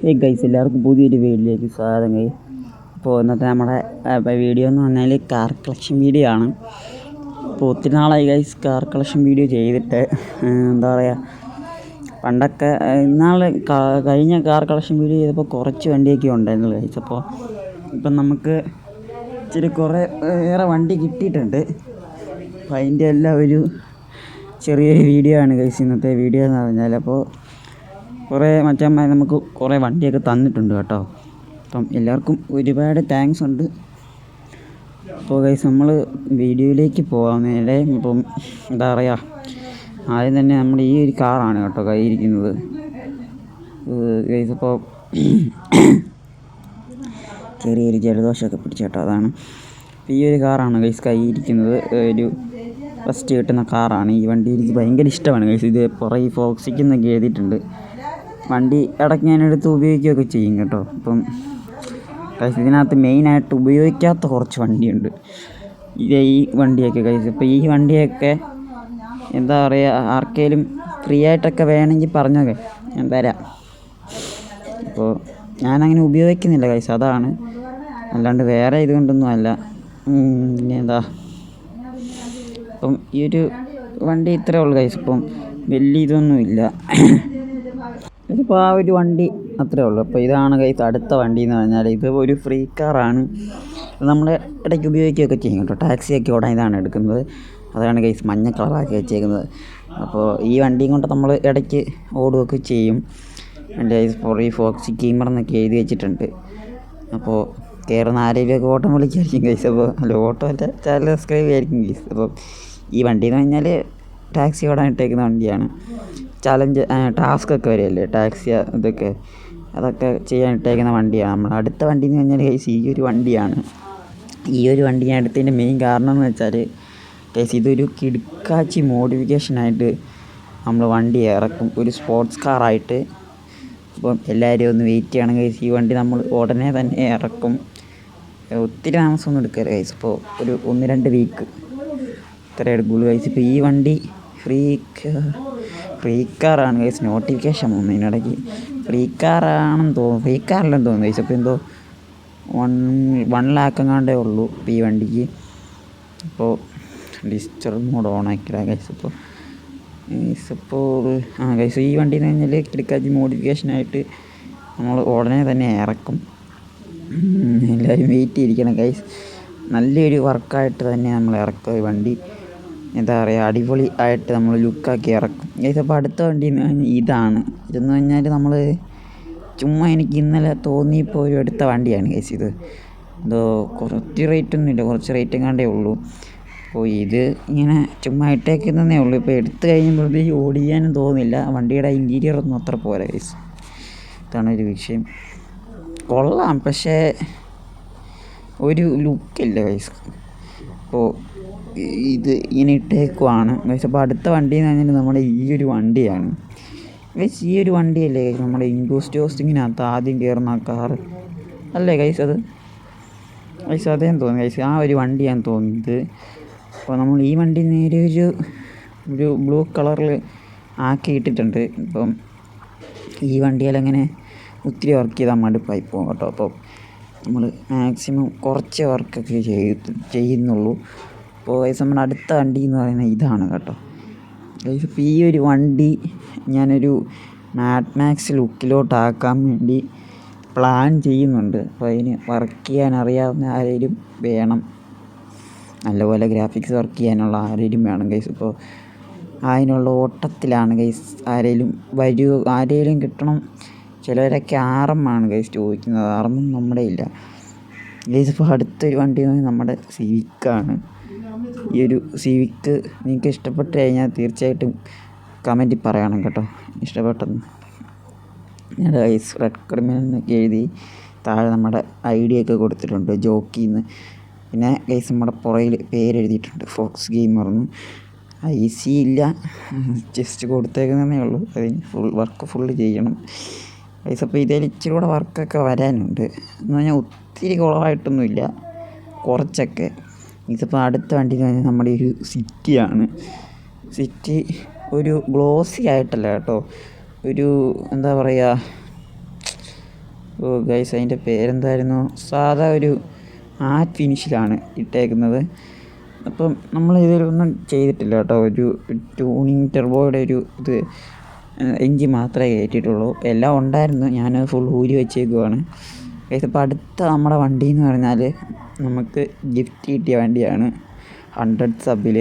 Guys എല്ലാവർക്കും പുതിയൊരു വീഡിയോയിലേക്ക് സ്വാഗതം. ഗൈസ് അപ്പോൾ ഇന്നത്തെ നമ്മുടെ വീഡിയോ എന്ന് പറഞ്ഞാൽ കാർ കളക്ഷൻ വീഡിയോ ആണ്. അപ്പോൾ ഒത്തിരി നാളായി ഗൈസ് കാർ കളക്ഷൻ വീഡിയോ ചെയ്തിട്ട്. എന്താ പറയുക, പണ്ടൊക്കെ കഴിഞ്ഞ കാർ കളക്ഷൻ വീഡിയോ ചെയ്തപ്പോൾ കുറച്ച് വണ്ടിയൊക്കെ ഉണ്ടായിരുന്നു ഗൈസ്. അപ്പോൾ ഇപ്പം നമുക്ക് ഇച്ചിരി ഏറെ വണ്ടി കിട്ടിയിട്ടുണ്ട്. അപ്പോൾ അതിൻ്റെ എല്ലാം ഒരു ചെറിയൊരു വീഡിയോ ആണ് ഗൈസ് ഇന്നത്തെ വീഡിയോ എന്ന് പറഞ്ഞാൽ. അപ്പോൾ കുറേ മച്ചന്മാർ നമുക്ക് കുറേ വണ്ടിയൊക്കെ തന്നിട്ടുണ്ട് കേട്ടോ. അപ്പം എല്ലാവർക്കും ഒരുപാട് താങ്ക്സ് ഉണ്ട്. അപ്പോൾ ഗൈസ് നമ്മൾ വീഡിയോയിലേക്ക് പോകാൻ നേരെ. ഇപ്പം എന്താ പറയുക, ആദ്യം തന്നെ നമ്മുടെ ഈ ഒരു കാറാണ് കേട്ടോ കയ്യിരിക്കുന്നത് ഗൈസ്. അപ്പോൾ ചെറിയൊരു ജലദോഷമൊക്കെ പിടിച്ച കേട്ടോ, അതാണ്. ഈ ഒരു കാറാണ് ഗൈസ് കയ്യിരിക്കുന്നത്. ഒരു ഫസ്റ്റ് കിട്ടുന്ന കാറാണ് ഈ വണ്ടി. എനിക്ക് ഭയങ്കര ഇഷ്ടമാണ് ഗൈസ്. ഇത് പുറകെ ഫോക്സിക്കുന്നൊക്കെ എഴുതിയിട്ടുണ്ട്. വണ്ടി ഇടയ്ക്ക് ഞാനെടുത്ത് ഉപയോഗിക്കുകയൊക്കെ ചെയ്യും കേട്ടോ. അപ്പം ഗൈസ് ഇതിനകത്ത് മെയിനായിട്ട് ഉപയോഗിക്കാത്ത കുറച്ച് വണ്ടിയുണ്ട്. ഈ വണ്ടിയൊക്കെ ഗൈസ്. ഇപ്പോൾ ഈ വണ്ടിയൊക്കെ എന്താ പറയുക, ആർക്കെങ്കിലും ഫ്രീ ആയിട്ടൊക്കെ വേണമെങ്കിൽ പറഞ്ഞോക്കെ ഞാൻ തരാം. അപ്പോൾ ഞാനങ്ങനെ ഉപയോഗിക്കുന്നില്ല ഗൈസ്, അതാണ്. അല്ലാണ്ട് വേറെ ഇതുകൊണ്ടൊന്നും അല്ല. പിന്നെ എന്താ, ഇപ്പം ഈ ഒരു വണ്ടി ഇത്രയേ ഉള്ളൂ ഗൈസ്. ഇപ്പം വലിയ ഇതൊന്നുമില്ല. ഇതിപ്പോൾ ആ ഒരു വണ്ടി അത്രേ ഉള്ളൂ. അപ്പോൾ ഇതാണ് ഗൈസ് അടുത്ത വണ്ടി എന്ന് പറഞ്ഞാൽ. ഇത് ഒരു ഫ്രീ കാറാണ്. നമ്മൾ ഇടയ്ക്ക് ഉപയോഗിക്കുകയൊക്കെ ചെയ്യും കേട്ടോ. ടാക്സിയൊക്കെ ഓടാൻ ഇതാണ് എടുക്കുന്നത്. അതാണ് ഗൈസ് മഞ്ഞ കളറാക്കി വെച്ചേക്കുന്നത്. അപ്പോൾ ഈ വണ്ടിയും കൊണ്ട് നമ്മൾ ഇടയ്ക്ക് ഓടുകയൊക്കെ ചെയ്യും. എൻ്റെ ഗൈസ് പുറകെ ഫോക്സി ഗെയിമർ എന്നൊക്കെ എഴുതി വെച്ചിട്ടുണ്ട്. അപ്പോൾ കയറുന്ന ആരെങ്കിലുമൊക്കെ ഓട്ടം വിളിക്കായിരിക്കും ഗൈസ്. അപ്പോൾ അല്ല, ഓട്ടോ അല്ല, ചാനൽ സബ്സ്ക്രൈബ് ആയിരിക്കും ഗൈസ്. അപ്പോൾ ഈ വണ്ടി എന്ന് പറഞ്ഞാൽ ടാക്സി ഓടാൻ ഇട്ടേക്കുന്ന വണ്ടിയാണ്. ചലഞ്ച് ടാസ്ക്കൊക്കെ വരികയല്ലേ, ടാക്സി ഇതൊക്കെ, അതൊക്കെ ചെയ്യാൻ ഇട്ടേക്കുന്ന വണ്ടിയാണ്. നമ്മൾ അടുത്ത വണ്ടി എന്ന് പറഞ്ഞാൽ ഗൈസ് ഈ ഒരു വണ്ടിയാണ്. ഈ ഒരു വണ്ടി ഞാൻ എടുത്തതിൻ്റെ മെയിൻ കാരണം എന്ന് വെച്ചാൽ ഗൈസ് ഇതൊരു കിടുക്കാച്ചി മോഡിഫിക്കേഷനായിട്ട് നമ്മൾ വണ്ടി ഇറക്കും, ഒരു സ്പോർട്സ് കാറായിട്ട്. അപ്പം എല്ലാവരും ഒന്ന് വെയിറ്റ് ചെയ്യണം ഗൈസ്. ഈ വണ്ടി നമ്മൾ ഉടനെ തന്നെ ഇറക്കും. ഒത്തിരി താമസമൊന്നും എടുക്കരുത് ഗൈസ്. ഇപ്പോൾ ഒരു 1-2 വീക്ക് ഇത്ര എടുക്കുള്ളൂ ഗൈസ്. ഇപ്പോൾ ഈ വണ്ടി ഫ്രീ കാറാണ് ഗൈസ്. നോട്ടിഫിക്കേഷൻ വന്നു ഇതിനിടയ്ക്ക്. ഫ്രീ കാറാണെന്ന് തോന്നുന്നു, ഫ്രീ കാറില്ലെന്ന് തോന്നുന്നു ഗൈസ്. അപ്പോൾ എന്തോ 1 lakh എങ്ങാണ്ടേ ഉള്ളൂ ഇപ്പോൾ ഈ വണ്ടിക്ക്. അപ്പോൾ ഡിജിറ്റൽ മോഡ് ഓൺ ആക്കിയില്ല ഗൈസ്. ഇപ്പോൾ ഗൈസ് ഈ വണ്ടി എന്ന് പറഞ്ഞാൽ കിടക്കാച്ചി മോഡിഫിക്കേഷനായിട്ട് നമ്മൾ ഉടനെ തന്നെ ഇറക്കും. എല്ലാവരും വെയിറ്റ് ചെയ്തിരിക്കണം ഗൈസ്. നല്ലൊരു വർക്കായിട്ട് തന്നെ നമ്മൾ ഇറക്കും ഈ വണ്ടി. എന്താ പറയുക, അടിപൊളി ആയിട്ട് നമ്മൾ ലുക്കാക്കി ഇറക്കും ഗൈസ്. അപ്പോൾ അടുത്ത വണ്ടി ഇതാണ്. ഇതെന്ന് പറഞ്ഞാൽ നമ്മൾ ചുമ്മാ എനിക്ക് ഇന്നലെ തോന്നിയപ്പോൾ ഒരു എടുത്ത വണ്ടിയാണ് ഗൈസ്. ഇത് എന്തോ കുറച്ച് റേറ്റൊന്നും ഇല്ല, കുറച്ച് റേറ്റ് എങ്ങാണ്ടേ ഉള്ളൂ. അപ്പോൾ ഇത് ഇങ്ങനെ ചുമ്മാ ഇട്ടേക്കുന്നതേ ഉള്ളൂ. ഇപ്പോൾ എടുത്തു കഴിയുമ്പോഴത്തേക്ക് ഓടിക്കാനും തോന്നുന്നില്ല. വണ്ടിയുടെ ഇൻറ്റീരിയറൊന്നും അത്ര പോലെ ഗൈസ്. ഇതാണ് ഒരു വിഷയം. കൊള്ളാം, പക്ഷേ ഒരു ലുക്കില്ല ഗൈസ്. അപ്പോൾ ഇത് ഇങ്ങനെ ഇട്ടേക്കുവാണ് ഗൈസ്. അപ്പോൾ അടുത്ത വണ്ടി എന്ന് പറഞ്ഞാൽ നമ്മുടെ ഈ ഒരു വണ്ടിയാണ് ഗൈസ്. ഈ ഒരു വണ്ടിയല്ലേ ഗൈസ് നമ്മുടെ ഇൻഡോസ്റ്റ് ഹോസ്റ്റിങ്ങിനകത്ത് ആദ്യം കയറുന്ന കാറ് അല്ലേ ഗൈസ്? അത് ഗൈസ് അതേന്ന് തോന്നുന്നു ഗൈസ്, ആ ഒരു വണ്ടിയാന്ന് തോന്നുന്നത്. അപ്പോൾ നമ്മൾ ഈ വണ്ടി നേരെ ഒരു ബ്ലൂ കളറിൽ ആക്കിയിട്ടിട്ടുണ്ട്. ഇപ്പം ഈ വണ്ടിയിലങ്ങനെ ഒത്തിരി വർക്ക് ചെയ്താൽ മടുപ്പായി പോകും കേട്ടോ. അപ്പോൾ നമ്മൾ മാക്സിമം കുറച്ച് വർക്കൊക്കെ ചെയ്യുന്നുള്ളൂ. അപ്പോൾ ഗൈസ് നമ്മുടെ അടുത്ത വണ്ടി എന്ന് പറയുന്നത് ഇതാണ് കേട്ടോ ഗൈസ്. ഇപ്പോൾ ഈ ഒരു വണ്ടി ഞാനൊരു മാഡ് മാക്സ് ലുക്കിലോട്ടാക്കാൻ വേണ്ടി പ്ലാൻ ചെയ്യുന്നുണ്ട്. അപ്പോൾ അതിന് വർക്ക് ചെയ്യാൻ അറിയാവുന്ന ആരെങ്കിലും വേണം, നല്ലപോലെ ഗ്രാഫിക്സ് വർക്ക് ചെയ്യാനുള്ള ആരെങ്കിലും വേണം ഗൈസ്. ഇപ്പോൾ അതിനുള്ള ഓട്ടത്തിലാണ് ഗൈസ്. ആരെങ്കിലും കിട്ടണം. ചിലവരൊക്കെ RM ഗൈസ് ചോദിക്കുന്നത്. RM നമ്മുടെ ഇല്ല ഗൈസ്. ഇപ്പോൾ അടുത്തൊരു വണ്ടി നമ്മുടെ സിവിക്കാണ്. ഈ ഒരു സിവിക്ക് നിങ്ങൾക്ക് ഇഷ്ടപ്പെട്ട് കഴിഞ്ഞാൽ തീർച്ചയായിട്ടും കമൻറ്റിൽ പറയണം കേട്ടോ, ഇഷ്ടപ്പെട്ടെന്ന്. ഞാൻ ഗൈസ് റെഡ് ക്രിമിനൽ എന്നൊക്കെ എഴുതി താഴെ നമ്മുടെ ID ഒക്കെ കൊടുത്തിട്ടുണ്ട്, ജോക്കിന്ന്. പിന്നെ ഗൈസ് നമ്മുടെ പുറകിൽ പേരെഴുതിയിട്ടുണ്ട്, ഫോക്സ് ഗെയിമർന്ന്. IC ഇല്ല, ജസ്റ്റ് കൊടുത്തേക്കുന്നതേ ഉള്ളൂ. അതിന് വർക്ക് ഫുള്ള് ചെയ്യണം ഗൈസ്. അപ്പോൾ ഇതിൽ ഇച്ചിരി കൂടെ വർക്കൊക്കെ വരാനുണ്ട്. എന്ന് പറഞ്ഞാൽ ഒത്തിരി കുളമായിട്ടൊന്നുമില്ല, കുറച്ചൊക്കെ. ഇതിപ്പോൾ അടുത്ത വണ്ടി എന്ന് പറഞ്ഞാൽ നമ്മുടെ ഒരു സിറ്റിയാണ്. സിറ്റി ഒരു ഗ്ലോസി ആയിട്ടല്ല കേട്ടോ, ഒരു എന്താ പറയുക, ഓ ഗൈസ് അതിൻ്റെ പേരെന്തായിരുന്നു, സാധാ ഒരു മാറ്റ് ഫിനിഷിലാണ് ഇട്ടേക്കുന്നത്. അപ്പം നമ്മൾ ഇതിലൊന്നും ചെയ്തിട്ടില്ല കേട്ടോ. ഒരു ട്യൂണിങ് ടെർബോയുടെ ഒരു ഇത് എഞ്ചിൻ മാത്രമേ കയറ്റിയിട്ടുള്ളൂ. എല്ലാം ഉണ്ടായിരുന്നു, ഞാൻ ഫുൾ ഊരി വെച്ചേക്കുവാണ് ഗൈസ്. അപ്പോൾ അടുത്ത നമ്മുടെ വണ്ടി എന്ന് പറഞ്ഞാൽ നമുക്ക് ഗിഫ്റ്റ് കിട്ടിയ വണ്ടിയാണ്. 100 സബിൽ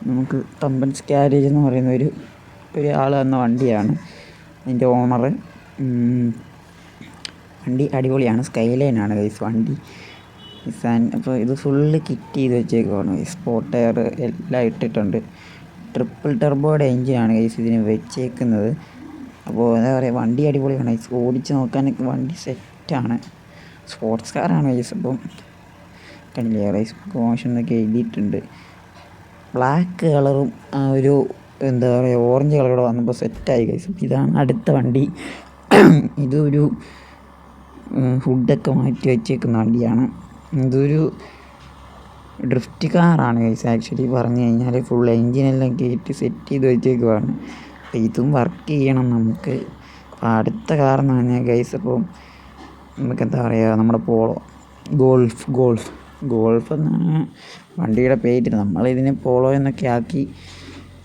നമുക്ക് തമ്പൻസ് ക്യാരേജ് എന്ന് പറയുന്ന ഒരു ആൾ തന്ന വണ്ടിയാണ്. അതിൻ്റെ ഓണർ വണ്ടി അടിപൊളിയാണ്, സ്കൈലൈനാണ് ഗൈസ് വണ്ടി. അപ്പോൾ ഇത് ഫുള്ള് കിറ്റ് ചെയ്ത് വെച്ചേക്കുവാണ്. സ്പോട്ട് ടയർ എല്ലാം ഇട്ടിട്ടുണ്ട്. ട്രിപ്പിൾ ടെർബോയുടെ എഞ്ചിനാണ് ഗൈസ് ഇതിന് വെച്ചേക്കുന്നത്. അപ്പോൾ എന്താ പറയുക, വണ്ടി അടിപൊളിയാണ് ഗൈസ്. ഓടിച്ച് നോക്കാനൊക്കെ വണ്ടി സെറ്റാണ്. സ്പോർട്സ് കാറാണ് ഗൈസ്. അപ്പം കണ്ടില്ലേ ഗൈസ്, കോഷൻ എന്നൊക്കെ എഴുതിയിട്ടുണ്ട്. ബ്ലാക്ക് കളറും ഒരു എന്താ പറയുക ഓറഞ്ച് കളറൂടെ വന്നപ്പോൾ സെറ്റായി ഗൈസ്. ഇതാണ് അടുത്ത വണ്ടി. ഇതൊരു ഹുഡൊക്കെ മാറ്റി വെച്ചേക്കുന്ന വണ്ടിയാണ്. ഇതൊരു ഡ്രിഫ്റ്റ് കാറാണ് ഗൈസ്. ആക്ച്വലി പറഞ്ഞു കഴിഞ്ഞാൽ ഫുൾ എൻജിനെല്ലാം കയറ്റി സെറ്റ് ചെയ്ത് വെച്ചേക്കുവാണ്. അപ്പോൾ ഇതും വർക്ക് ചെയ്യണം നമുക്ക്. അപ്പോൾ അടുത്ത കാറെന്ന് പറഞ്ഞാൽ ഗൈസ്, അപ്പോൾ നമുക്ക് എന്താ പറയുക, നമ്മുടെ പോളോ ഗോൾഫ് എന്നാണ് വണ്ടിയുടെ പേര്. നമ്മളിതിനെ പോളോ എന്നൊക്കെ ആക്കി.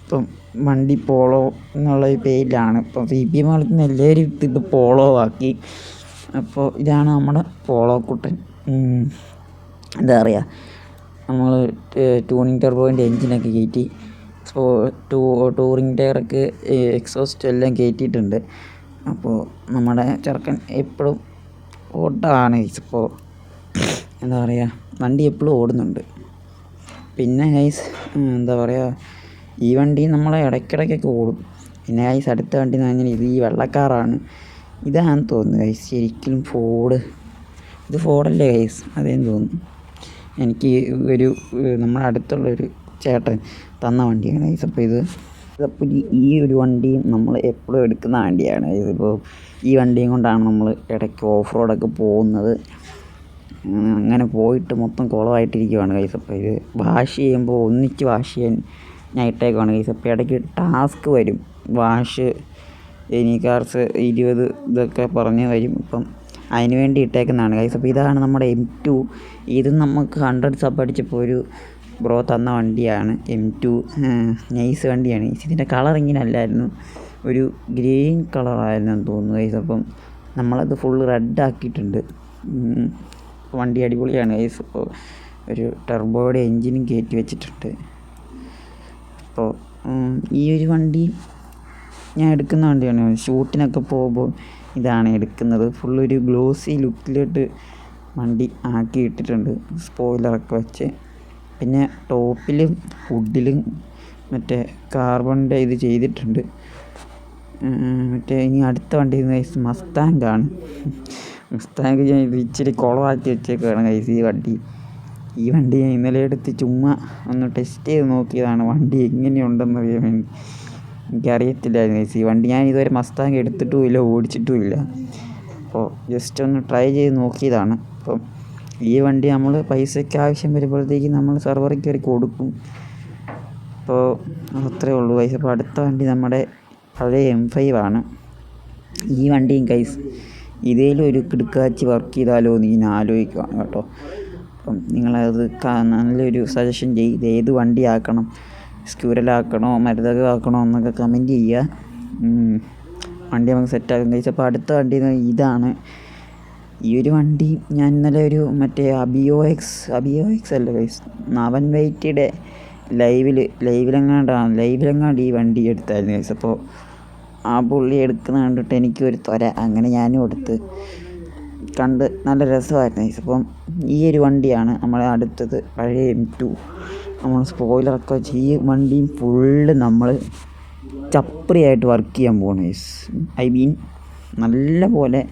ഇപ്പം വണ്ടി പോളോ എന്നുള്ള പേരിലാണ്. ഇപ്പം CPM കളിക്കുന്ന എല്ലാവരും ഇത് പോളോ ആക്കി. അപ്പോൾ ഇതാണ് നമ്മുടെ പോളോ കുട്ടൻ. എന്താ പറയുക, നമ്മൾ ട്യൂണിങ് ടെർബോൻ്റെ എൻജിനൊക്കെ കയറ്റി ടൂറിങ് ടയറൊക്കെ എക്സോസ്റ്റ് എല്ലാം കയറ്റിയിട്ടുണ്ട്. അപ്പോൾ നമ്മുടെ ചെറുക്കൻ എപ്പോഴും ഓട്ടമാണ്. ഇപ്പോൾ എന്താ പറയുക, വണ്ടി എപ്പോഴും ഓടുന്നുണ്ട്. പിന്നെ ഗൈസ് എന്താ പറയുക, ഈ വണ്ടി നമ്മളെ ഇടയ്ക്കിടയ്ക്കൊക്കെ ഓടും. പിന്നെ ഗൈസ് അടുത്ത വണ്ടി എന്ന് പറഞ്ഞാൽ ഇത് ഈ വെള്ളക്കാറാണ്. ഇതാണെന്ന് തോന്നുന്നു ഗൈസ്, ശരിക്കും ഇത് ഫോർഡല്ലേ ഗൈസ്, അതേന്ന് തോന്നുന്നു. എനിക്ക് നമ്മുടെ അടുത്തുള്ളൊരു ചേട്ടൻ തന്ന വണ്ടിയാണ് ഗൈസ്. അപ്പോൾ ഈ ഒരു വണ്ടിയും നമ്മൾ എപ്പോഴും എടുക്കുന്ന വണ്ടിയാണ്. ഇതിപ്പോൾ ഈ വണ്ടിയും കൊണ്ടാണ് നമ്മൾ ഇടയ്ക്ക് ഓഫ് റോഡൊക്കെ പോകുന്നത്. അങ്ങനെ പോയിട്ട് മൊത്തം കുളമായിട്ടിരിക്കുവാണ് ഗൈസ്. അപ്പോൾ ഇത് വാഷ് ചെയ്യുമ്പോൾ ഒന്നിച്ച് വാഷ് ചെയ്യാൻ ഞാൻ ഇട്ടേക്കുവാണ് ഗൈസ്. അപ്പോൾ ഇടയ്ക്ക് ടാസ്ക് വരും, വാഷ് എനി കാർസ് 20 ഇതൊക്കെ പറഞ്ഞ് വരും. അപ്പം അതിന് വേണ്ടി ഇട്ടേക്കുന്നതാണ് ഗൈസ്. അപ്പോൾ ഇതാണ് നമ്മുടെ M2. ഇത് നമുക്ക് 100 സബ് അടിച്ചപ്പോൾ ഒരു ബ്രോ തന്ന വണ്ടിയാണ്. M2 നൈസ് വണ്ടിയാണ് ഗൈസ്. ഇതിൻ്റെ കളർ ഇങ്ങനെ അല്ലായിരുന്നു, ഒരു ഗ്രീൻ കളറായിരുന്നു എന്ന് തോന്നുന്നു ഗൈസ്. അപ്പം നമ്മളത് ഫുള്ള് റെഡ് ആക്കിയിട്ടുണ്ട്. വണ്ടി അടിപൊളിയാണ് ഗൈസ്. അപ്പോൾ ഒരു ടെർബോയുടെ എൻജിനും കയറ്റി വെച്ചിട്ടുണ്ട്. അപ്പോൾ ഈ ഒരു വണ്ടി ഞാൻ എടുക്കുന്ന വണ്ടിയാണ്. ഷൂട്ടിനൊക്കെ പോകുമ്പോൾ ഇതാണ് എടുക്കുന്നത്. ഫുള്ളൊരു ഗ്ലോസി ലുക്കിലോട്ട് വണ്ടി ആക്കി ഇട്ടിട്ടുണ്ട്, സ്പോയിലറൊക്കെ വെച്ച്. പിന്നെ ടോപ്പിലും ഹുഡിലും മറ്റേ കാർബണിൻ്റെ ഇത് ചെയ്തിട്ടുണ്ട്. ഇനി അടുത്ത വണ്ടി മസ്താങ്കാണ്. മസ്താങ്ക് ഞാൻ ഇത് ഇച്ചിരി കുളമാക്കി വെച്ചേക്കാണ് ഗൈസ്. ഈ വണ്ടി ഞാൻ ഇന്നലെ എടുത്ത് ചുമ്മാ ഒന്ന് ടെസ്റ്റ് ചെയ്ത് നോക്കിയതാണ്, വണ്ടി എങ്ങനെയുണ്ടെന്ന് അറിയാൻ വേണ്ടി. എനിക്കറിയത്തില്ലായിരുന്നു ഗൈസ്. ഈ വണ്ടി ഞാൻ ഇതുവരെ മസ്താങ്ക് എടുത്തിട്ടുമില്ല, ഓടിച്ചിട്ടുമില്ല. അപ്പോൾ ജസ്റ്റ് ഒന്ന് ട്രൈ ചെയ്ത് നോക്കിയതാണ്. അപ്പം ഈ വണ്ടി നമ്മൾ പൈസയ്ക്ക് ആവശ്യം വരുമ്പോഴത്തേക്ക് നമ്മൾ സെർവറിൽ കയറി കൊടുക്കും. അപ്പോൾ അത്രേ ഉള്ളൂ ഗൈസ്. അപ്പോൾ അടുത്ത വണ്ടി നമ്മുടെ പഴയ M5 ആണ്. ഈ വണ്ടിയും ഗൈസ് ഇതേലും ഒരു കിടുക്കാച്ചി വർക്ക് ചെയ്താലോ എന്ന് ഇങ്ങനെ ആലോചിക്കുകയാണ് കേട്ടോ. അപ്പം നിങ്ങളത് നല്ലൊരു സജഷൻ ചെയ്ത് ഇത് ഏത് വണ്ടി ആക്കണം, സ്ക്യൂരലാക്കണോ മരുതകമാക്കണോ എന്നൊക്കെ കമൻറ്റ് ചെയ്യുക. വണ്ടി നമുക്ക് സെറ്റാക്കും ഗൈസ്. അപ്പോൾ അടുത്ത വണ്ടി ഇതാണ്. ഈ ഒരു വണ്ടി ഞാൻ ഇന്നലെ ഒരു മറ്റേ അബിയോ എക്സ് അല്ല ഗൈസ്, നവൻ വെയ്റ്റിയുടെ ലൈവിലെങ്ങാണ്ട് ഈ വണ്ടി എടുത്തായിരുന്നു ഗൈസ്. അപ്പോൾ ആ പുള്ളി എടുക്കുന്ന കണ്ടിട്ട് എനിക്കൊരു ത്വര, അങ്ങനെ ഞാനും എടുത്ത് കണ്ട് നല്ല രസമായിരുന്നു ഗൈസ്. അപ്പം ഈ ഒരു വണ്ടിയാണ് നമ്മളെ അടുത്തത്, പഴയ M2. നമ്മൾ സ്പോയിലറൊക്കെ വെച്ച് ഈ വണ്ടിയും ഫുള്ള് നമ്മൾ ചപ്രിയായിട്ട് വർക്ക് ചെയ്യാൻ പോകണം ഗൈസ്. നല്ല പോലെ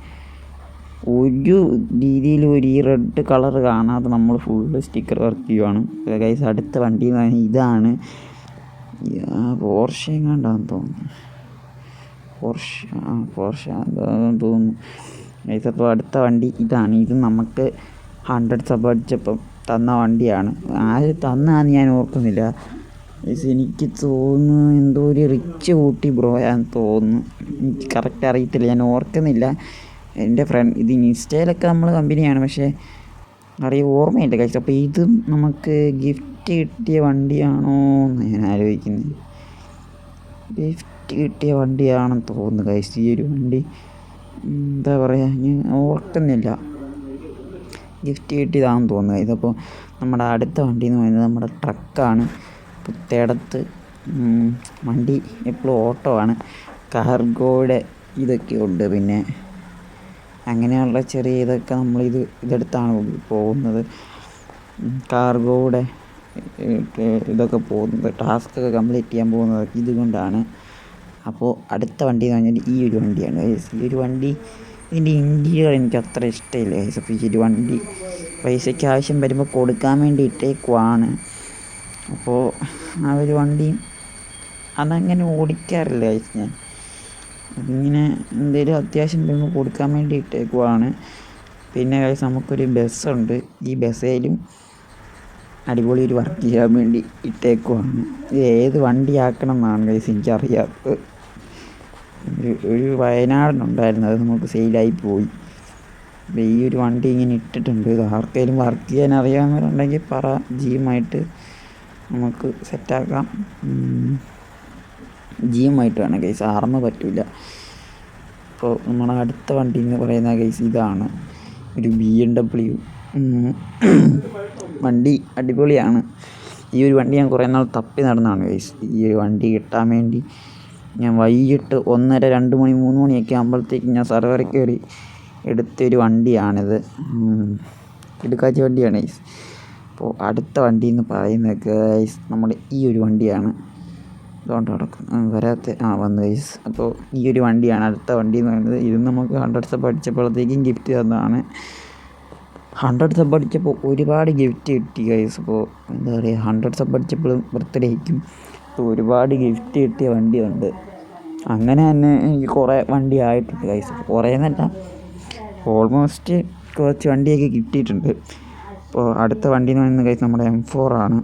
ഒരു രീതിയിലും ഈ റെഡ് കളർ കാണാതെ നമ്മൾ ഫുള്ള് സ്റ്റിക്കർ വർക്ക് ചെയ്യുവാണ് ഗൈസ്. അടുത്ത വണ്ടി എന്ന് പറഞ്ഞാൽ ഇതാണ്. പോർഷ എങ്ങാണ്ടാന്ന് തോന്നുന്നു, പോർഷ എന്താണെന്ന് തോന്നുന്നു ഗൈസ്. അപ്പോൾ അടുത്ത വണ്ടി ഇതാണ്. ഇത് നമുക്ക് 100 സബ് അടിച്ചപ്പം തന്ന വണ്ടിയാണ്. ആര് തന്നാന്ന് ഞാൻ ഓർക്കുന്നില്ല ഗൈസ്. എനിക്ക് തോന്നുന്നു എന്തോ ഒരു റിച്ച് കൂട്ടി ബ്രോയാന്ന് തോന്നുന്നു, എനിക്ക് കറക്റ്റ് അറിയത്തില്ല, ഞാൻ ഓർക്കുന്നില്ല. എൻ്റെ ഫ്രണ്ട് ഇത് ഇൻസ്റ്റയിലൊക്കെ നമ്മൾ കമ്പനിയാണ്, പക്ഷേ ഓർമ്മയില്ല ഗൈസ്. അപ്പോൾ ഇതും നമുക്ക് ഗിഫ്റ്റ് കിട്ടിയ വണ്ടിയാണോ എന്ന് ഞാൻ ആലോചിക്കുന്നത്. ഗിഫ്റ്റ് കിട്ടിയ വണ്ടിയാണെന്ന് തോന്നുന്നു ഗൈസ്. ഈ ഒരു വണ്ടി എന്താ പറയുക, ഞാൻ ഓർക്കുന്നില്ല. ഗിഫ്റ്റ് കിട്ടിയതാണെന്ന് തോന്നുന്നു. ഇതിപ്പോൾ നമ്മുടെ അടുത്ത വണ്ടി എന്ന് പറയുന്നത് നമ്മുടെ ട്രക്കാണ്. പുത്തേടത്ത് വണ്ടി എപ്പോഴും ഓട്ടോ ആണ്. കാർഗോയുടെ ഇതൊക്കെ ഉണ്ട്. പിന്നെ അങ്ങനെയുള്ള ചെറിയ ഇതൊക്കെ ഇതെടുത്താണ് പോകുന്നത്. കാർഗോയുടെ ഇതൊക്കെ പോകുന്നത്, ടാസ്കൊക്കെ കംപ്ലീറ്റ് ചെയ്യാൻ പോകുന്നത് ഇതുകൊണ്ടാണ്. അപ്പോൾ അടുത്ത വണ്ടി എന്ന് പറഞ്ഞാൽ ഈ ഒരു വണ്ടിയാണ്. ഈ ഒരു വണ്ടി ഇതിൻ്റെ ഇൻറ്റീരിയർ എനിക്ക് അത്ര ഇഷ്ടമില്ല ഗൈസ്. അപ്പോൾ ഈ ഒരു വണ്ടി പൈസയ്ക്ക് ആവശ്യം വരുമ്പോൾ കൊടുക്കാൻ വേണ്ടി ഇട്ടേക്കുവാണ്. അപ്പോൾ ആ ഒരു വണ്ടി അതങ്ങനെ ഓടിക്കാറില്ല ഗൈസ് ഞാൻ. അതിങ്ങനെ എന്തെങ്കിലും അത്യാവശ്യം വരുമ്പോൾ കൊടുക്കാൻ വേണ്ടി ഇട്ടേക്കുവാണ്. പിന്നെ ഗൈസ് നമുക്കൊരു ബസ്സുണ്ട്. ഈ ബസ്സിലും അടിപൊളി ഒരു വർക്ക് ചെയ്യാൻ വേണ്ടി ഇട്ടേക്കുവാണ്. ഇത് ഏത് വണ്ടി ആക്കണം എന്നാണ് ഗൈസ് എനിക്കറിയാത്തത്. ഒരു വയനാടിനുണ്ടായിരുന്നു, അത് നമുക്ക് സെയിലായി പോയി. അപ്പോൾ ഈ ഒരു വണ്ടി ഇങ്ങനെ ഇട്ടിട്ടുണ്ട്. ഇത് ആർക്കെങ്കിലും വർക്ക് ചെയ്യാൻ അറിയാവുന്നവരുണ്ടെങ്കിൽ പറ, ജിയുമായിട്ട് നമുക്ക് സെറ്റാക്കാം. ജിയുമായിട്ട് വേണം ഗൈസ്, ആർമ പറ്റില്ല. അപ്പോൾ നമ്മുടെ അടുത്ത വണ്ടി എന്ന് പറയുന്ന ഗൈസ് ഇതാണ്, ഒരു BMW വണ്ടി. അടിപൊളിയാണ്. ഈ ഒരു വണ്ടി ഞാൻ കുറേ നാൾ തപ്പി നടന്നതാണ് ഗൈസ്. ഈ ഒരു വണ്ടി കിട്ടാൻ വേണ്ടി ഞാൻ വൈകിട്ട് 1:30, 2 മണി, 3 മണിയൊക്കെ ആകുമ്പോഴത്തേക്കും ഞാൻ സർവറിൽ കയറി എടുത്തൊരു വണ്ടിയാണിത്. എടുക്കാച്ച വണ്ടിയാണ് ഗൈസ്. അപ്പോൾ അടുത്ത വണ്ടി എന്ന് പറയുന്നത് ഗൈസ് നമ്മുടെ ഈ ഒരു വണ്ടിയാണ്. അതുകൊണ്ട് നടക്കും വന്ന് ഗൈസ്. അപ്പോൾ ഈ ഒരു വണ്ടിയാണ് അടുത്ത വണ്ടി എന്ന് പറയുന്നത്. ഇത് നമുക്ക് 100 സബ് അടിച്ചപ്പോഴത്തേക്കും ഗിഫ്റ്റ് തന്നതാണ്. 100 സബ് അടിച്ചപ്പോൾ ഒരുപാട് ഗിഫ്റ്റ് കിട്ടി ഗൈസ്. അപ്പോൾ എന്താ പറയുക, 100 സബ് അടിച്ചപ്പോഴും ബർത്ത്ഡേക്കും ഇപ്പോൾ ഒരുപാട് ഗിഫ്റ്റ് കിട്ടിയ വണ്ടിയുണ്ട്. അങ്ങനെ തന്നെ എനിക്ക് കുറേ വണ്ടി ആയിട്ടുണ്ട് ഗൈസ്. കുറേ എന്നല്ല, ഓൾമോസ്റ്റ് കുറച്ച് വണ്ടിയൊക്കെ കിട്ടിയിട്ടുണ്ട്. അപ്പോൾ അടുത്ത വണ്ടി എന്ന് പറയുന്നത് ഗൈസ് നമ്മുടെ M4 ആണ്.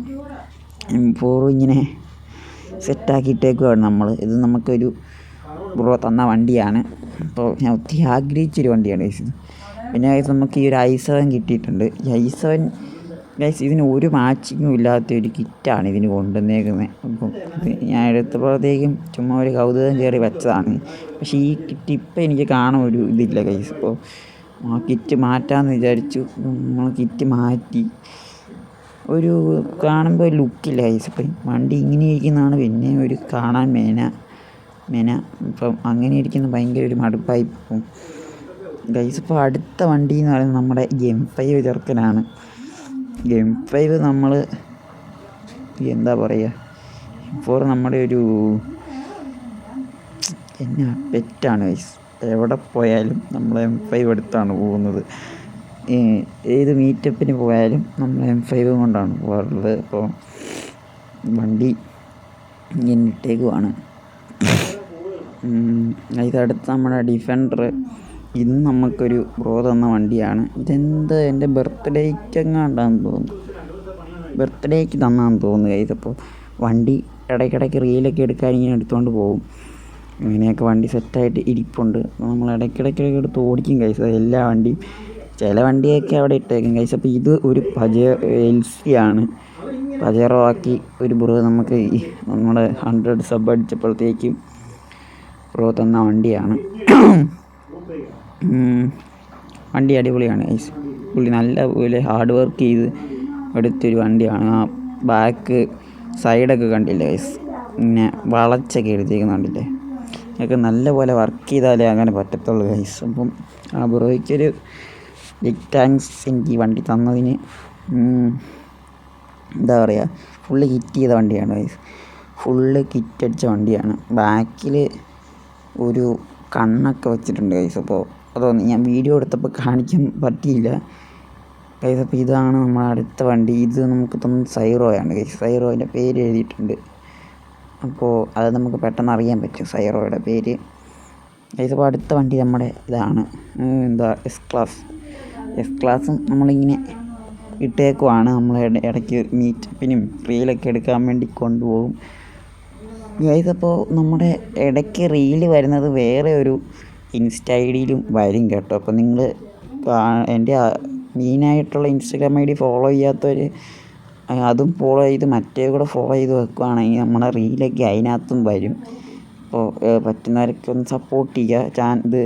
M4 ഇങ്ങനെ സെറ്റാക്കിയിട്ടേക്കുവാണ് നമ്മൾ. ഇത് നമുക്കൊരു ബ്രോ തന്ന വണ്ടിയാണ്. അപ്പോൾ ഞാൻ ഒത്തിരി ആഗ്രഹിച്ചൊരു വണ്ടിയാണ് ഗൈസ്. പിന്നെ ഗൈസ് നമുക്ക് ഈ ഒരു i7 കിട്ടിയിട്ടുണ്ട്. ഈ i7 ഗൈസ് ഇതിന് ഒരു മാച്ചിങ്ങും ഇല്ലാത്തൊരു കിറ്റാണ് ഇതിന് കൊണ്ടുവന്നേക്കുന്നത്. അപ്പം ഞാൻ എടുത്തപ്പോഴത്തേക്കും ചുമ്മാ ഒരു കൗതുകം കയറി വെച്ചതാണ്. പക്ഷേ ഈ കിറ്റ് ഇപ്പം എനിക്ക് കാണാൻ ഒരു ഇതില്ല ഗൈസ്. അപ്പോൾ ആ കിറ്റ് മാറ്റാമെന്ന് വിചാരിച്ചു. നമ്മൾ കിറ്റ് മാറ്റി. ഒരു കാണുമ്പോൾ ഒരു ലുക്കില്ല ഗൈസ്. ഇപ്പം വണ്ടി ഇങ്ങനെ ഇരിക്കുന്നതാണ് പിന്നെ ഒരു കാണാൻ മെന. ഇപ്പം അങ്ങനെ ഇരിക്കുന്ന ഭയങ്കര ഒരു മടുപ്പായി പോകും ഗൈസ്. ഇപ്പോൾ അടുത്ത വണ്ടി എന്ന് പറയുന്നത് നമ്മുടെ M5 ചെറുക്കനാണ്. M5 നമ്മൾ എന്താ പറയുക, M4 നമ്മുടെ ഒരു പെറ്റാണ് ഗൈസ്. എവിടെ പോയാലും നമ്മൾ M5 എടുത്താണ് പോകുന്നത്. ഏത് മീറ്റപ്പിന് പോയാലും നമ്മൾ M5 കൊണ്ടാണ് പോകാറുള്ളത്. അപ്പോൾ വണ്ടി ഇങ്ങനെ ഇട്ടേക്കുവാണ്. ഇതടുത്ത് നമ്മുടെ ഡിഫൻഡർ. ഇത് നമുക്കൊരു ബ്രോ തന്ന വണ്ടിയാണ്. ഇതെന്ത് എൻ്റെ ബർത്ത്ഡേക്കെങ്ങാണ്ടാന്ന് തോന്നുന്നു, ബർത്ത്ഡേക്ക് തന്നാന്ന് തോന്നുന്നു ഗൈസ്. അപ്പോൾ വണ്ടി ഇടയ്ക്കിടയ്ക്ക് റീലൊക്കെ എടുക്കാൻ ഇങ്ങനെ എടുത്തുകൊണ്ട് പോകും. ഇങ്ങനെയൊക്കെ വണ്ടി സെറ്റായിട്ട് ഇരിപ്പുണ്ട്. നമ്മൾ ഇടയ്ക്കിടയ്ക്ക് എടുത്ത് ഓടിക്കും ഗൈസ് എല്ലാ വണ്ടിയും. ചില വണ്ടിയൊക്കെ അവിടെ ഇട്ടേക്കും ഗൈസ്. അപ്പോൾ ഇത് ഒരു LC ആണ്. പജേറോ ആക്കി ഒരു ബ്രോ നമുക്ക് നമ്മുടെ 100 സബ് അടിച്ചപ്പോഴത്തേക്കും ബ്രോ തന്ന വണ്ടിയാണ്. വണ്ടി അടിപൊളിയാണ് ഗൈസ്. പുള്ളി നല്ല പോലെ ഹാർഡ് വർക്ക് ചെയ്ത് എടുത്തൊരു വണ്ടിയാണ്. ആ ബാക്ക് സൈഡൊക്കെ കണ്ടില്ലേ ഗൈസ്, ഇങ്ങനെ വളച്ചൊക്കെ എടുത്തേക്കുന്ന കണ്ടില്ലേ. അതൊക്കെ നല്ല പോലെ വർക്ക് ചെയ്താലേ അങ്ങനെ പറ്റത്തുള്ളൂ ഗൈസ്. അപ്പം ആ ബ്രോയ്ക്കൊരു ബിഗ് താങ്ക്സ് എനിക്ക് വണ്ടി തന്നതിന്. എന്താ പറയുക, ഫുള്ള് ഹിറ്റ് ചെയ്ത വണ്ടിയാണ് ഗൈസ്. ഫുള്ള് കിറ്റടിച്ച വണ്ടിയാണ്. ബാക്കിൽ ഒരു കണ്ണൊക്കെ വെച്ചിട്ടുണ്ട് ഗൈസ്. അപ്പോൾ അതൊന്നും ഞാൻ വീഡിയോ എടുത്തപ്പോൾ കാണിക്കാൻ പറ്റിയില്ല ഗൈസ്. അപ്പോൾ ഇതാണ് നമ്മുടെ അടുത്ത വണ്ടി. ഇത് നമുക്ക് തന്ന സൈറോയാണ് ഗൈസ്. സൈറോയുടെ പേര് എഴുതിയിട്ടുണ്ട്. അപ്പോൾ അത് നമുക്ക് പെട്ടെന്ന് അറിയാൻ പറ്റും സൈറോയുടെ പേര് ഗൈസ്. അപ്പോൾ അടുത്ത വണ്ടി നമ്മുടെ ഇതാണ്, എന്താ S-ക്ലാസും നമ്മളിങ്ങനെ ഇട്ടേക്കുവാണ്. നമ്മൾ ഇടയ്ക്ക് മീറ്റപ്പിനും റീലൊക്കെ എടുക്കാൻ വേണ്ടി കൊണ്ടുപോകും ഗൈസ്. അപ്പോൾ നമ്മുടെ ഇടയ്ക്ക് റീല് വരുന്നത് വേറെ ഒരു ഇൻസ്റ്റ ഐ ഡിയിലും വരും കേട്ടോ. അപ്പോൾ നിങ്ങൾ എൻ്റെ മെയിനായിട്ടുള്ള ഇൻസ്റ്റഗ്രാം ഐ ഡി ഫോളോ ചെയ്യാത്തവർ അതും ഫോളോ ചെയ്ത് മറ്റേ കൂടെ ഫോളോ ചെയ്ത് വെക്കുകയാണെങ്കിൽ നമ്മുടെ റീലൊക്കെ അതിനകത്തും വരും. അപ്പോൾ പറ്റുന്നവരൊക്കെ ഒന്ന് സപ്പോർട്ട് ചെയ്യുക. ഇത്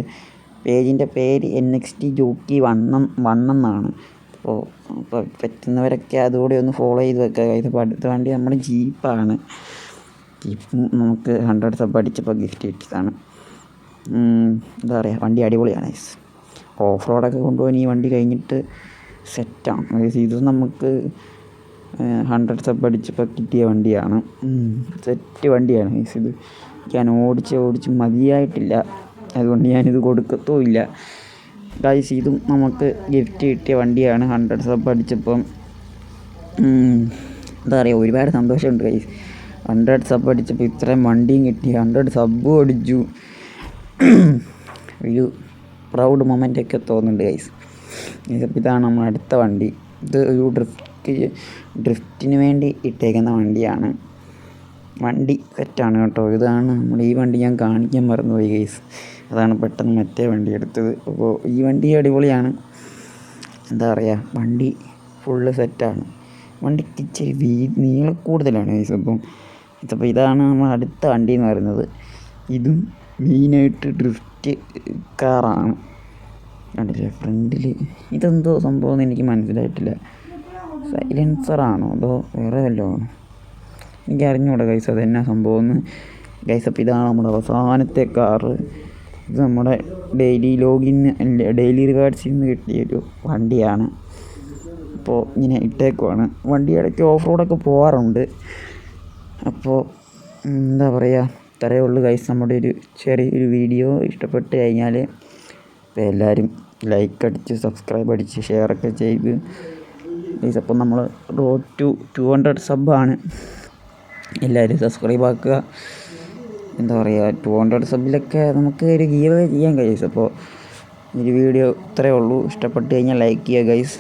പേജിൻ്റെ പേര് NXT ജോക്കി 1 എന്നാണ്. അപ്പോൾ പറ്റുന്നവരൊക്കെ അതുകൂടെ ഒന്ന് ഫോളോ ചെയ്ത് വെക്കുക. ഇത് അടുത്ത വണ്ടി നമ്മുടെ ജീപ്പാണ്. ജീപ്പും നമുക്ക് 100 സബ് അടിച്ചപ്പോൾ ഗിഫ്റ്റ് കിട്ടിയതാണ്. എന്താ പറയുക, വണ്ടി അടിപൊളിയാണ്. ഓഫ് റോഡൊക്കെ കൊണ്ടുപോകാൻ ഈ വണ്ടി കഴിഞ്ഞിട്ട് സെറ്റാണ്. ഇത് നമുക്ക് 100 സബ് അടിച്ചപ്പോൾ കിട്ടിയ വണ്ടിയാണ്. സെറ്റ് വണ്ടിയാണ്. ഇത് ഞാൻ ഓടിച്ച് മതിയായിട്ടില്ല, അതുകൊണ്ട് ഞാനിത് കൊടുക്കത്തുമില്ല ഗൈസ്. ഇതും നമുക്ക് ഗിഫ്റ്റ് കിട്ടിയ വണ്ടിയാണ് 100 സബ് അടിച്ചപ്പം. എന്താ പറയുക, ഒരുപാട് സന്തോഷമുണ്ട് ഗൈസ്. 100 സബ് അടിച്ചപ്പോൾ ഇത്രയും വണ്ടിയും കിട്ടി, 100 സബ്ബും അടിച്ചു. ഒരു പ്രൗഡ് മൊമെൻ്റൊക്കെ തോന്നുന്നുണ്ട് ഗൈസ്. ഇതാണ് നമ്മൾ അടുത്ത വണ്ടി. ഇത് ഒരു ഡ്രിഫ്റ്റിന് വേണ്ടി ഇട്ടേക്കുന്ന വണ്ടിയാണ്. വണ്ടി സെറ്റാണ് കേട്ടോ. ഇതാണ് നമ്മുടെ ഈ വണ്ടി ഞാൻ കാണിക്കാൻ മറന്നുപോയി ഗൈസ്. അതാണ് പെട്ടെന്ന് മറ്റേ വണ്ടി എടുത്തത്. അപ്പോൾ ഈ വണ്ടി അടിപൊളിയാണ്. എന്താ പറയുക, വണ്ടി ഫുള്ള് സെറ്റാണ്. വണ്ടിക്ക് ഇച്ചിരി നീളക്കൂടുതലാണ് ഗൈസ്. അപ്പോൾ ഇതാണ് നമ്മൾ അടുത്ത വണ്ടി എന്ന് പറയുന്നത്. ഇതും മെയിനായിട്ട് ഡ്രിഫ്റ്റ് കാറാണ്. കണ്ടില്ലേ ഫ്രണ്ടിൽ ഇതെന്തോ സംഭവം എനിക്ക് മനസ്സിലായിട്ടില്ല. സൈലൻസറാണോ അതോ വേറെ വല്ലതും ആണോ എനിക്ക് അറിഞ്ഞൂടാ ഗൈസ് അതെന്നാ സംഭവം എന്ന് ഗൈസ്. അപ്പോൾ ഇതാണ് നമ്മുടെ അവസാനത്തെ കാറ്. ഇത് നമ്മുടെ ഡെയിലി റിവാർഡ്സിൽ നിന്ന് കിട്ടിയൊരു വണ്ടിയാണ്. അപ്പോൾ ഇങ്ങനെ ഇട്ടേക്കുവാണ്. വണ്ടി ഇടയ്ക്ക് ഓഫ് റോഡൊക്കെ പോകാറുണ്ട്. അപ്പോൾ എന്താ പറയുക, ഇത്രയേ ഉള്ളൂ ഗൈസ് നമ്മുടെ ഒരു ചെറിയൊരു വീഡിയോ. ഇഷ്ടപ്പെട്ട് കഴിഞ്ഞാൽ ഇപ്പോൾ എല്ലാവരും ലൈക്ക് അടിച്ച് സബ്സ്ക്രൈബ് അടിച്ച് ഷെയറൊക്കെ ചെയ്ത് ഗൈസ്. അപ്പോൾ നമ്മൾ റോഡ് ടു 200 സബ്ബാണ്. എല്ലാവരും സബ്സ്ക്രൈബ് ആക്കുക. എന്താ പറയുക, 200 സബ്ബിലൊക്കെ നമുക്ക് ഒരു ഗീവ് അവേ ചെയ്യാൻ ഗൈസ്. അപ്പോൾ ഒരു വീഡിയോ ഇത്രയേ ഉള്ളൂ. ഇഷ്ടപ്പെട്ട് കഴിഞ്ഞാൽ ലൈക്ക് ചെയ്യുക ഗൈസ്.